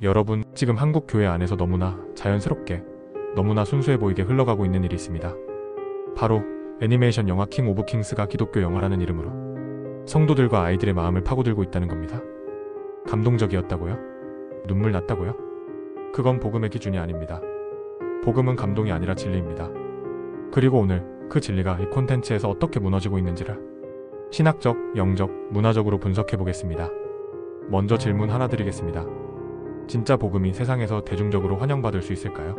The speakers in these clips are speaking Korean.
여러분, 지금 한국 교회 안에서 너무나 자연스럽게, 너무나 순수해 보이게 흘러가고 있는 일이 있습니다. 바로 애니메이션 영화 킹 오브 킹스가 기독교 영화라는 이름으로 성도들과 아이들의 마음을 파고들고 있다는 겁니다. 감동적이었다고요? 눈물 났다고요? 그건 복음의 기준이 아닙니다. 복음은 감동이 아니라 진리입니다. 그리고 오늘 그 진리가 이 콘텐츠에서 어떻게 무너지고 있는지를 신학적, 영적, 문화적으로 분석해 보겠습니다. 먼저 질문 하나 드리겠습니다. 진짜 복음이 세상에서 대중적으로 환영받을 수 있을까요?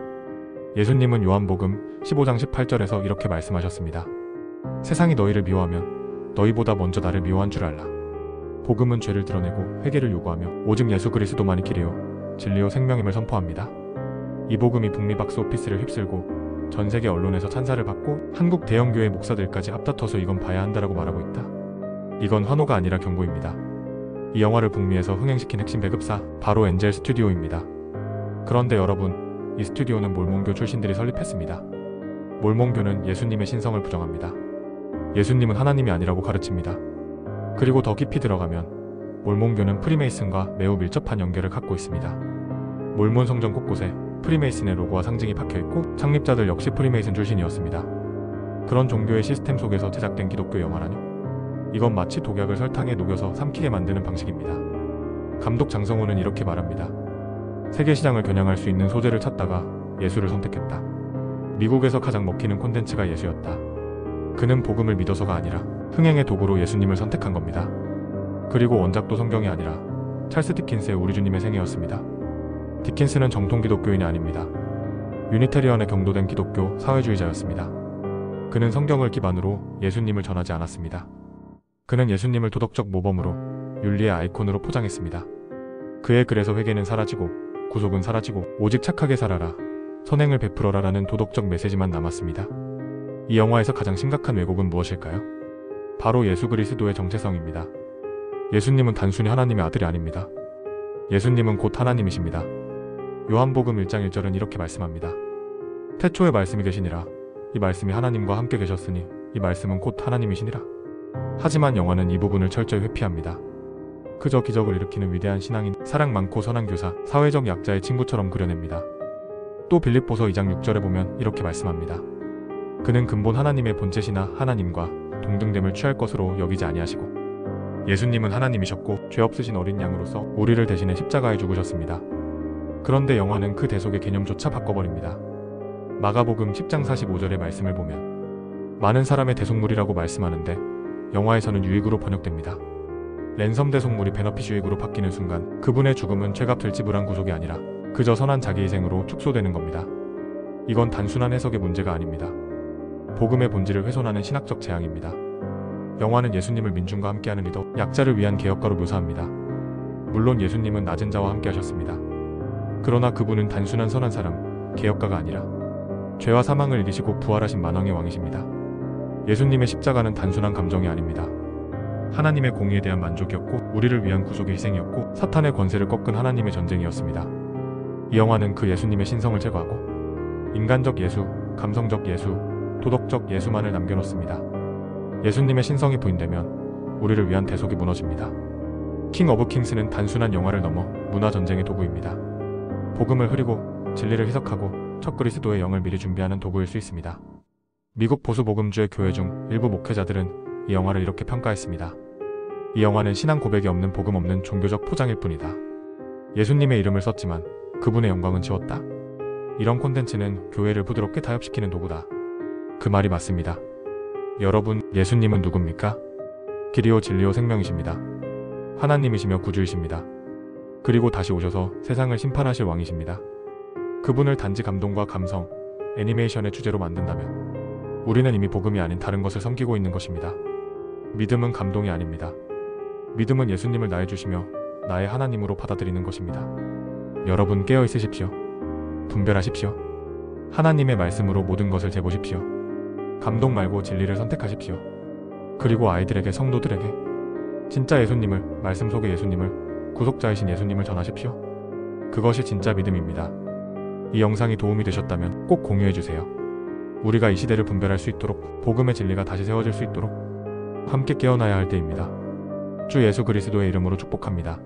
예수님은 요한복음 15장 18절에서 이렇게 말씀하셨습니다. 세상이 너희를 미워하면 너희보다 먼저 나를 미워한 줄 알라. 복음은 죄를 드러내고 회개를 요구하며 오직 예수 그리스도만이 길이요 진리요 생명임을 선포합니다. 이 복음이 북미 박스 오피스를 휩쓸고 전 세계 언론에서 찬사를 받고 한국 대형교회 목사들까지 앞다퉈서 이건 봐야 한다라고 말하고 있다. 이건 환호가 아니라 경고입니다. 이 영화를 북미에서 흥행시킨 핵심 배급사 바로 엔젤 스튜디오입니다. 그런데 여러분, 이 스튜디오는 몰몬교 출신들이 설립했습니다. 몰몬교는 예수님의 신성을 부정합니다. 예수님은 하나님이 아니라고 가르칩니다. 그리고 더 깊이 들어가면 몰몬교는 프리메이슨과 매우 밀접한 연결을 갖고 있습니다. 몰몬 성전 곳곳에 프리메이슨의 로고와 상징이 박혀있고 창립자들 역시 프리메이슨 출신이었습니다. 그런 종교의 시스템 속에서 제작된 기독교 영화라뇨? 이건 마치 독약을 설탕에 녹여서 삼키게 만드는 방식입니다. 감독 장성호는 이렇게 말합니다. 세계 시장을 겨냥할 수 있는 소재를 찾다가 예수를 선택했다. 미국에서 가장 먹히는 콘텐츠가 예수였다. 그는 복음을 믿어서가 아니라 흥행의 도구로 예수님을 선택한 겁니다. 그리고 원작도 성경이 아니라 찰스 디킨스의 우리 주님의 생애였습니다. 디킨스는 정통 기독교인이 아닙니다. 유니테리언에 경도된 기독교 사회주의자였습니다. 그는 성경을 기반으로 예수님을 전하지 않았습니다. 그는 예수님을 도덕적 모범으로 윤리의 아이콘으로 포장했습니다. 그의 글에서 회개는 사라지고 구속은 사라지고 오직 착하게 살아라, 선행을 베풀어라 라는 도덕적 메시지만 남았습니다. 이 영화에서 가장 심각한 왜곡은 무엇일까요? 바로 예수 그리스도의 정체성입니다. 예수님은 단순히 하나님의 아들이 아닙니다. 예수님은 곧 하나님이십니다. 요한복음 1장 1절은 이렇게 말씀합니다. 태초에 말씀이 계시니라. 이 말씀이 하나님과 함께 계셨으니 이 말씀은 곧 하나님이시니라. 하지만 영화는 이 부분을 철저히 회피합니다. 그저 기적을 일으키는 위대한 신앙인, 사랑 많고 선한 교사, 사회적 약자의 친구처럼 그려냅니다. 또 빌립보서 2장 6절에 보면 이렇게 말씀합니다. 그는 근본 하나님의 본체시나 하나님과 동등됨을 취할 것으로 여기지 아니하시고 예수님은 하나님이셨고 죄 없으신 어린 양으로서 우리를 대신해 십자가에 죽으셨습니다. 그런데 영화는 그 대속의 개념조차 바꿔버립니다. 마가복음 10장 45절의 말씀을 보면 많은 사람의 대속물이라고 말씀하는데 영화에서는 유익으로 번역됩니다. 랜섬 대속물이 베너핏 유익으로 바뀌는 순간 그분의 죽음은 죄값을 지불한 구속이 아니라 그저 선한 자기희생으로 축소되는 겁니다. 이건 단순한 해석의 문제가 아닙니다. 복음의 본질을 훼손하는 신학적 재앙입니다. 영화는 예수님을 민중과 함께하는 리더, 약자를 위한 개혁가로 묘사합니다. 물론 예수님은 낮은 자와 함께 하셨습니다. 그러나 그분은 단순한 선한 사람, 개혁가가 아니라 죄와 사망을 이기시고 부활하신 만왕의 왕이십니다. 예수님의 십자가는 단순한 감정이 아닙니다. 하나님의 공의에 대한 만족이었고 우리를 위한 구속의 희생이었고 사탄의 권세를 꺾은 하나님의 전쟁이었습니다. 이 영화는 그 예수님의 신성을 제거하고 인간적 예수, 감성적 예수, 도덕적 예수만을 남겨놓습니다. 예수님의 신성이 부인되면 우리를 위한 대속이 무너집니다. 킹 오브 킹스는 단순한 영화를 넘어 문화 전쟁의 도구입니다. 복음을 흐리고 진리를 희석하고 첫 그리스도의 영을 미리 준비하는 도구일 수 있습니다. 미국 보수 복음주의 교회 중 일부 목회자들은 이 영화를 이렇게 평가했습니다. 이 영화는 신앙 고백이 없는 복음 없는 종교적 포장일 뿐이다. 예수님의 이름을 썼지만 그분의 영광은 지웠다. 이런 콘텐츠는 교회를 부드럽게 타협시키는 도구다. 그 말이 맞습니다. 여러분, 예수님은 누굽니까? 길이요 진리요 생명이십니다. 하나님이시며 구주이십니다. 그리고 다시 오셔서 세상을 심판하실 왕이십니다. 그분을 단지 감동과 감성, 애니메이션의 주제로 만든다면 우리는 이미 복음이 아닌 다른 것을 섬기고 있는 것입니다. 믿음은 감동이 아닙니다. 믿음은 예수님을 나의 주시며 나의 하나님으로 받아들이는 것입니다. 여러분 깨어 있으십시오. 분별하십시오. 하나님의 말씀으로 모든 것을 재보십시오. 감동 말고 진리를 선택하십시오. 그리고 아이들에게, 성도들에게 진짜 예수님을, 말씀 속의 예수님을, 구속자이신 예수님을 전하십시오. 그것이 진짜 믿음입니다. 이 영상이 도움이 되셨다면 꼭 공유해주세요. 우리가 이 시대를 분별할 수 있도록, 복음의 진리가 다시 세워질 수 있도록 함께 깨어나야 할 때입니다. 주 예수 그리스도의 이름으로 축복합니다.